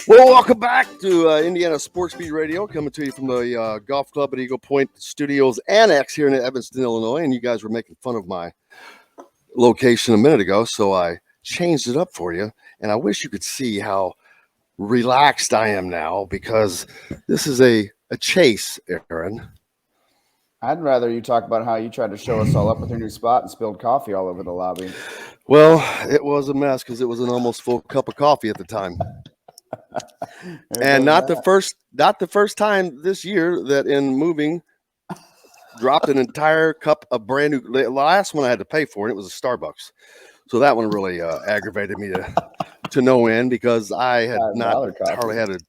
Well, welcome back to Indiana Sports Beat Radio, coming to you from the Golf Club at Eagle Point Studios Annex here in Evanston, Illinois. And you guys were making fun of my location a minute ago, so I changed it up for you. And I wish you could see how relaxed I am now, because this is a chase, Aaron. I'd rather you talk about how you tried to show us all up with your new spot and spilled coffee all over the lobby. Well, it was a mess because it was an almost full cup of coffee at the time. And not the first time this year that in moving dropped an entire cup of brand new. The last one I had to pay for, and it was a Starbucks. So that one really aggravated me to no end, because I had not hardly had a.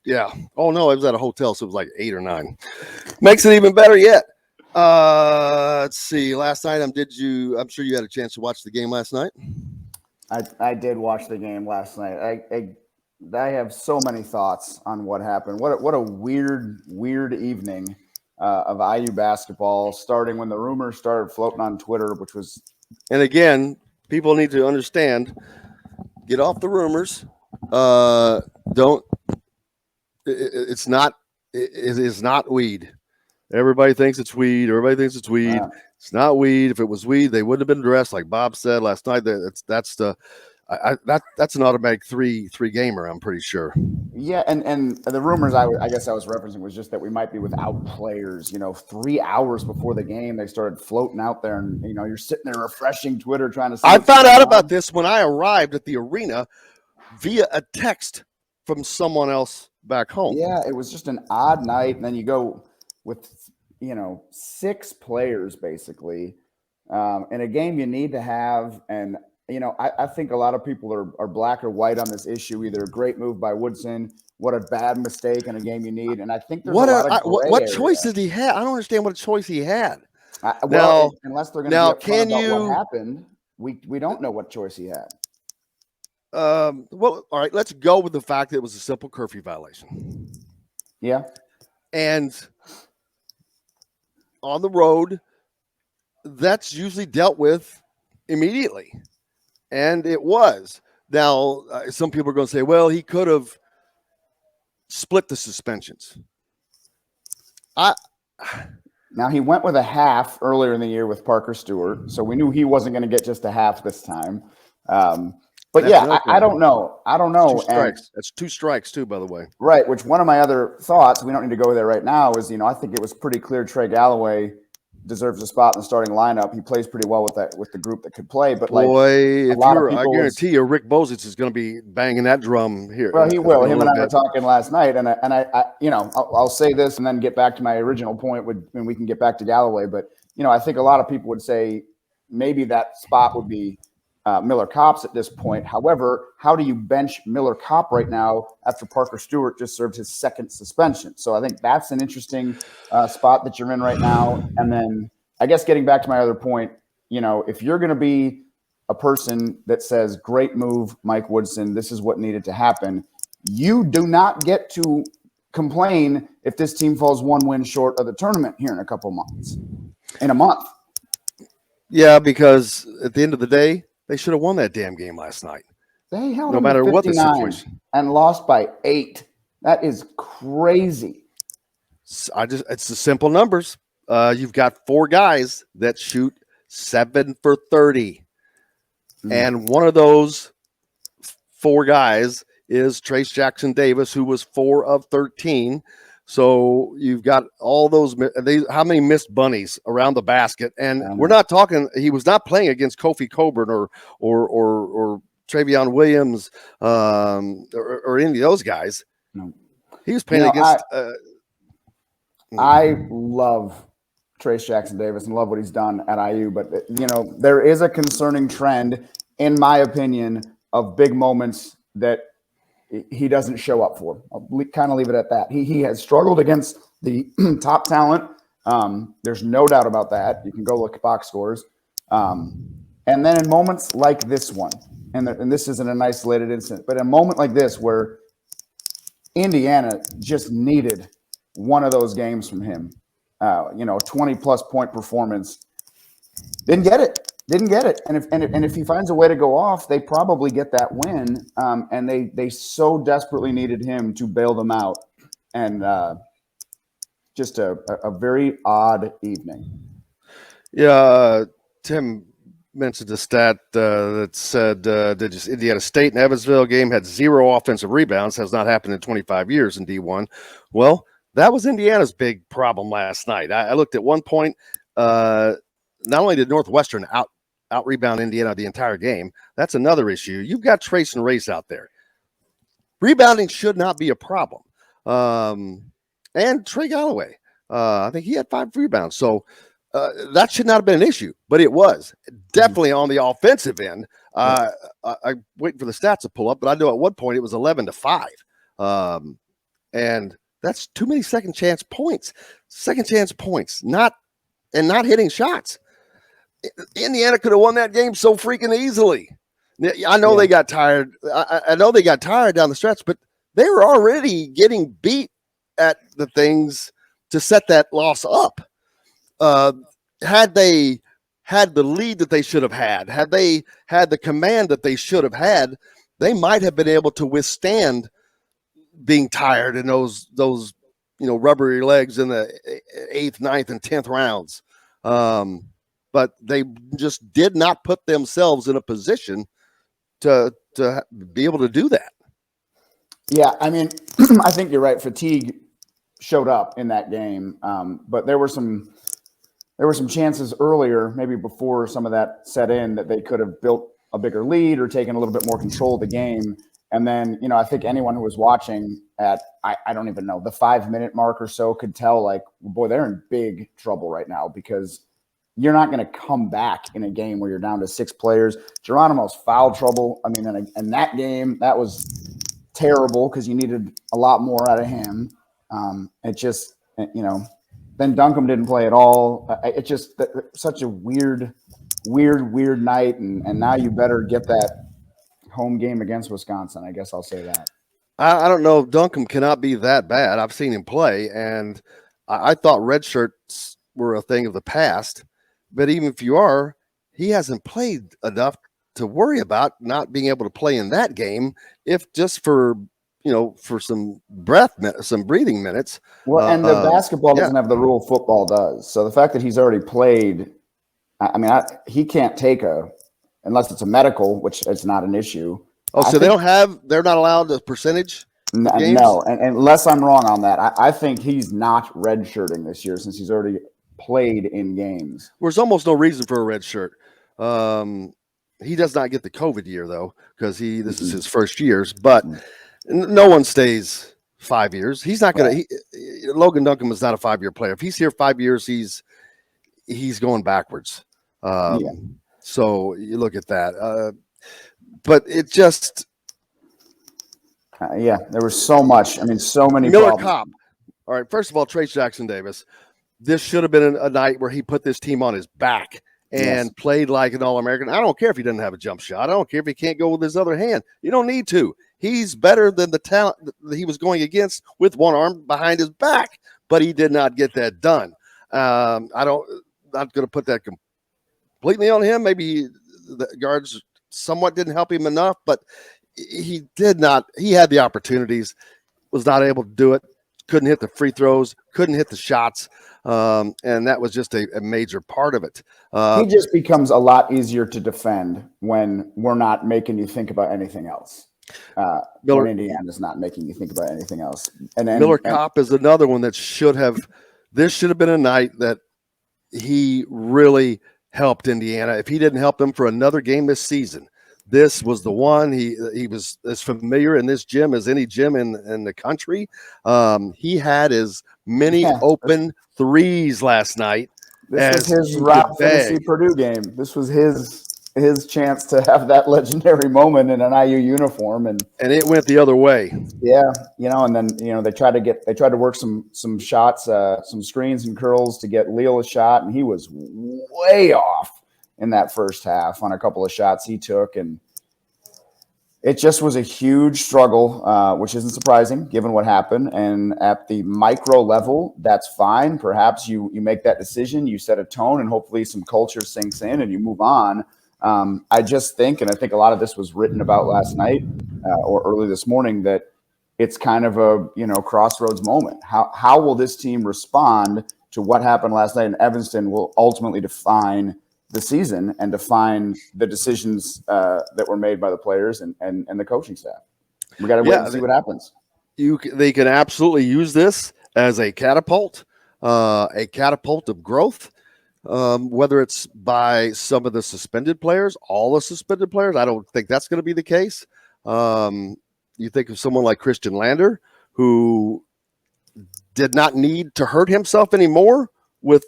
Yeah. Oh no, I was at a hotel, so it was like 8 or 9. Makes it even better yet. Let's see. Last night, I'm sure you had a chance to watch the game last night. I did watch the game last night. I have so many thoughts on what happened. What a weird evening of IU basketball, starting when the rumors started floating on Twitter, which was. And again, people need to understand. Get off the rumors. It is not weed. Everybody thinks it's weed. It's not weed. If it was weed, they wouldn't have been dressed, like Bob said last night. That's an automatic three gamer, I'm pretty sure. Yeah, and the rumors I guess I was referencing was just that we might be without players. 3 hours before the game, they started floating out there, and you're sitting there refreshing Twitter trying to see. I found out about this when I arrived at the arena via a text from someone else back home. Yeah, it was just an odd night, and then you go with 6 players basically in a game you need to have. And I think a lot of people are black or white on this issue. Either a great move by Woodson, what a bad mistake in a game you need. And I think there's what choice did he have? I don't understand what choice he had. Unless they're going to be upfront about what happened, we don't know what choice he had. Well, all right, let's go with the fact that it was a simple curfew violation. Yeah. And on the road, that's usually dealt with immediately. And it was. Now, some people are going to say, well, he could have split the suspensions. Now, he went with a half earlier in the year with Parker Stewart, so we knew he wasn't going to get just a half this time. But I don't know. That's 2 strikes too, by the way. Right, which one of my other thoughts, we don't need to go there right now, is, I think it was pretty clear Trey Galloway deserves a spot in the starting lineup. He plays pretty well with the group that could play. But I guarantee you, Rick Bozich is going to be banging that drum here. Well, he will. Him and I were talking last night, and I'll say this and then get back to my original point, and we can get back to Galloway. But I think a lot of people would say maybe that spot would be Miller Kopp's at this point. However, how do you bench Miller Kopp right now after Parker Stewart just served his 2nd suspension? So I think that's an interesting spot that you're in right now. And then I guess getting back to my other point, if you're going to be a person that says, great move, Mike Woodson, this is what needed to happen, you do not get to complain if this team falls 1 win short of the tournament here in a month. Yeah, because at the end of the day, they should have won that damn game last night. They held no matter what the situation, and lost by 8. That is crazy. It's the simple numbers. You've got 4 guys that shoot 7 for 30, and one of those 4 guys is Trace Jackson Davis, who was 4 of 13. So you've got all those. How many missed bunnies around the basket? And we're not talking. He was not playing against Kofi Coburn or Travion Williams or any of those guys. No, he was playing against. I love Trace Jackson Davis and love what he's done at IU, but there is a concerning trend, in my opinion, of big moments that he doesn't show up for. I'll kind of leave it at that. He has struggled against the top talent. There's no doubt about that. You can go look at box scores. And then in moments like this one, and this isn't an isolated incident, but a moment like this where Indiana just needed one of those games from him, 20-plus point performance, didn't get it. Didn't get it, and if he finds a way to go off, they probably get that win. And they so desperately needed him to bail them out, and just a very odd evening. Yeah, Tim mentioned a stat that said Indiana State and Evansville game had 0 offensive rebounds. Has not happened in 25 years in D1. Well, that was Indiana's big problem last night. I looked at one point. Not only did Northwestern out rebound Indiana the entire game, that's another issue. You've got Trace and Race out there. Rebounding should not be a problem. And Trey Galloway, I think he had 5 rebounds. So that should not have been an issue, but it was definitely on the offensive end. I'm waiting for the stats to pull up, but I know at one point it was 11-5. And that's too many second chance points, not hitting shots. Indiana could have won that game so freaking easily. I know they got tired. I know they got tired down the stretch, but they were already getting beat at the things to set that loss up. Had they had the lead that they should have had they had the command that they should have had, they might have been able to withstand being tired in those rubbery legs in the 8th, 9th, and 10th rounds. But they just did not put themselves in a position to be able to do that. Yeah, I mean, I think you're right. Fatigue showed up in that game, but there were some chances earlier, maybe before some of that set in, that they could have built a bigger lead or taken a little bit more control of the game. And then, I think anyone who was watching at, I don't even know, the 5-minute mark or so could tell, like, boy, they're in big trouble right now, because you're not going to come back in a game where you're down to 6 players. Geronimo's foul trouble. I mean, in that game, that was terrible because you needed a lot more out of him. It just, then Duncombe didn't play at all. It just such a weird night. And now you better get that home game against Wisconsin. I guess I'll say that. I don't know if Duncombe cannot be that bad. I've seen him play, and I thought red shirts were a thing of the past. But even if you are, he hasn't played enough to worry about not being able to play in that game, if just for some breathing minutes. Well, and the basketball doesn't have the rule football does. So the fact that he's already played, he can't take unless it's a medical, which is not an issue. Oh, so they're not allowed a percentage? No, and unless I'm wrong on that, I think he's not redshirting this year since he's already played in games. There's almost no reason for a red shirt. He does not get the COVID year, though, because this is his first years, but no one stays 5 years. He's not going to. Logan Duncombe is not a 5-year player. If he's here 5 years, he's going backwards. So you look at that. But it just. There was so much. I mean, so many. Miller Kopp. All right. First of all, Trace Jackson Davis. This should have been a night where he put this team on his back and played like an All-American. I don't care if he doesn't have a jump shot. I don't care if he can't go with his other hand. You don't need to. He's better than the talent that he was going against with one arm behind his back, but he did not get that done. Not going to put that completely on him. Maybe the guards somewhat didn't help him enough, but he did not. He had the opportunities, was not able to do it. Couldn't hit the free throws, couldn't hit the shots, and that was just a major part of it. He just becomes a lot easier to defend when we're not making you think about anything else. When Indiana's not making you think about anything else. And Miller Kopp is another one that should have been a night that he really helped Indiana. If he didn't help them for another game this season, this was the one. He was as familiar in this gym as any gym in the country. He had as many open threes last night. This was his route for the Purdue game. This was his chance to have that legendary moment in an IU uniform, and it went the other way. Yeah, and then they tried to work some shots, some screens and curls to get Leal a shot, and he was way off in that first half on a couple of shots he took, and It just was a huge struggle, which isn't surprising given what happened. And at the micro level, that's fine. Perhaps you make that decision, you set a tone, and hopefully some culture sinks in and you move on. I just think, and I think a lot of this was written about last night or early this morning, that it's kind of a crossroads moment. How will this team respond to what happened last night in Evanston will ultimately define the season and define the decisions that were made by the players and the coaching staff. We got to wait and see what happens. They can absolutely use this as a catapult of growth. Whether it's by some of the suspended players, all the suspended players, I don't think that's going to be the case. You think of someone like Christian Lander, who did not need to hurt himself anymore with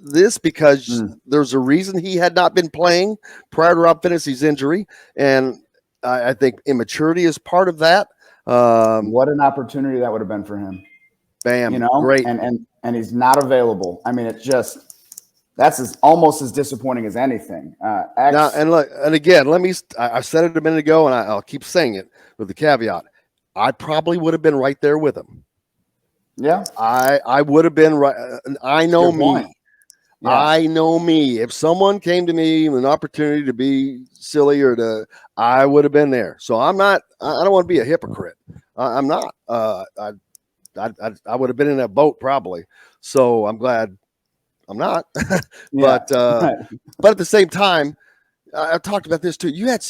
this because there's a reason he had not been playing prior to Rob Finney's injury. And I think immaturity is part of that. What an opportunity that would have been for him. Bam. Great. And he's not available. I mean, that's almost as disappointing as anything. Now, and again, I said it a minute ago, and I'll keep saying it with the caveat. I probably would have been right there with him. Yeah. I would have been right. I know me. Yeah. I know me. If someone came to me with an opportunity to be silly I would have been there. So I don't want to be a hypocrite. I'm not. I would have been in that boat probably. So I'm glad I'm not. But at the same time, I've talked about this too. You got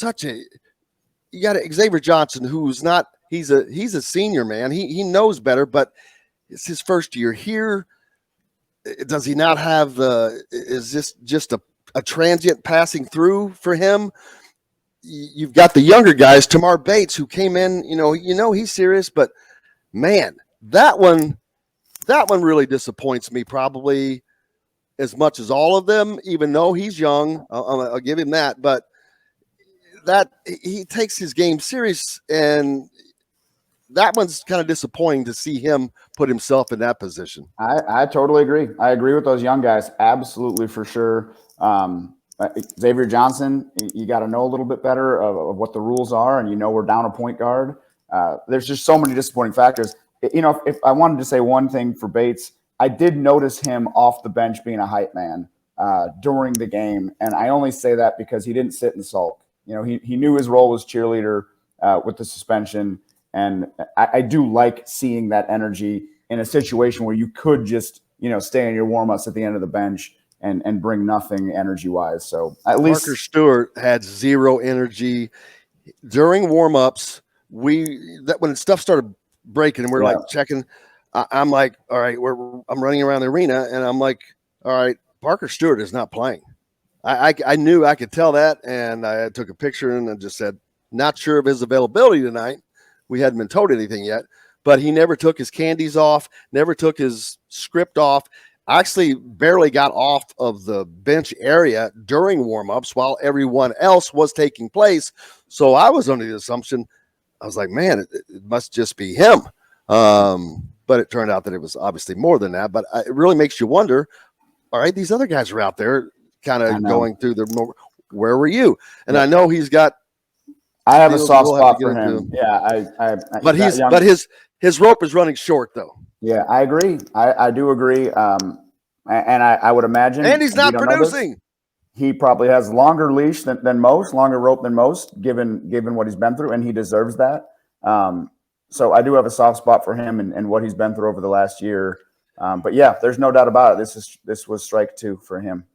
Xavier Johnson, who's not. He's a senior man. He knows better, but it's his first year here. Does he not have is this just a transient passing through for him? You've got the younger guys, Tamar Bates, who came in, he's serious, but man, that one really disappoints me probably as much as all of them, even though he's young. I'll give him that, but that he takes his game serious, and that one's kind of disappointing to see him put himself in that position. I totally agree. I agree with those young guys. Absolutely, for sure. Xavier Johnson, you got to know a little bit better of what the rules are, and we're down a point guard. There's just so many disappointing factors. If I wanted to say one thing for Bates, I did notice him off the bench being a hype man during the game, and I only say that because he didn't sit and sulk. He knew his role was cheerleader with the suspension. And I do like seeing that energy in a situation where you could just, stay in your warm-ups at the end of the bench and bring nothing energy-wise. So at least Parker Stewart had zero energy during warm-ups. When stuff started breaking and we're like checking, I'm like, all right, I'm running around the arena and I'm like, all right, Parker Stewart is not playing. I knew I could tell that, and I took a picture and I just said, not sure of his availability tonight. We hadn't been told anything yet, but he never took his candies off, never took his script off. Actually barely got off of the bench area during warm-ups while everyone else was taking place. So I was under the assumption, I was like, man, it must just be him. But it turned out that it was obviously more than that. But it really makes you wonder, all right, these other guys are out there kind of going through where were you? And I know he's got, I have a soft spot for him. Yeah, but his rope is running short, though. Yeah, I agree. I do agree. And I would imagine, and he's not producing. He probably has longer leash than most, longer rope than most, given what he's been through, and he deserves that. So I do have a soft spot for him and what he's been through over the last year. But yeah, there's no doubt about it. This was strike two for him.